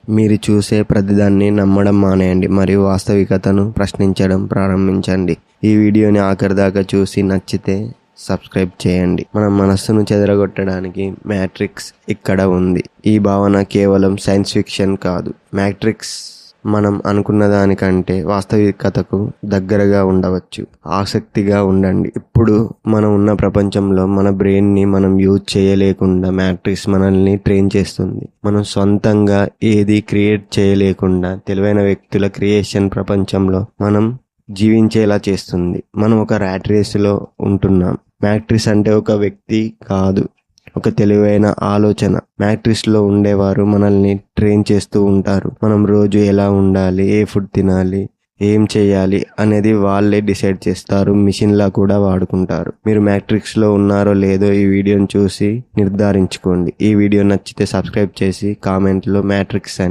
మీరు చూసే ప్రతిదాన్ని నమ్మడం మానేయండి మరియు వాస్తవికతను ప్రశ్నించడం ప్రారంభించండి. ఈ వీడియోని ఆఖరి దాకా చూసి నచ్చితే సబ్స్క్రైబ్ చేయండి. మన మనస్సును చెదరగొట్టడానికి మ్యాట్రిక్స్ ఇక్కడ ఉంది. ఈ భావన కేవలం సైన్స్ ఫిక్షన్ కాదు. మ్యాట్రిక్స్ మనం అనుకున్న దానికంటే వాస్తవికతకు దగ్గరగా ఉండవచ్చు. ఆసక్తిగా ఉండండి. ఇప్పుడు మనం ఉన్న ప్రపంచంలో మన బ్రెయిన్ని మనం యూజ్ చేయలేకుండా మ్యాట్రిక్స్ మనల్ని ట్రైన్ చేస్తుంది. మనం సొంతంగా ఏది క్రియేట్ చేయలేకుండా తెలివైన వ్యక్తుల క్రియేషన్ ప్రపంచంలో మనం జీవించేలా చేస్తుంది. మనం ఒక ర్యాట్ రేసులో ఉంటున్నాం. మ్యాట్రిక్స్ అంటే ఒక వ్యక్తి కాదు, ఒక తెలివైన ఆలోచన. మ్యాట్రిక్స్లో ఉండేవారు మనల్ని ట్రైన్ చేస్తూ ఉంటారు. మనం రోజు ఎలా ఉండాలి, ఏ ఫుడ్ తినాలి, ఏం చేయాలి అనేది వాళ్ళే డిసైడ్ చేస్తారు. మిషన్లా కూడా వాడుకుంటారు. మీరు మ్యాట్రిక్స్లో ఉన్నారో లేదో ఈ వీడియోని చూసి నిర్ధారించుకోండి. ఈ వీడియో నచ్చితే సబ్స్క్రైబ్ చేసి కామెంట్లో మ్యాట్రిక్స్ అని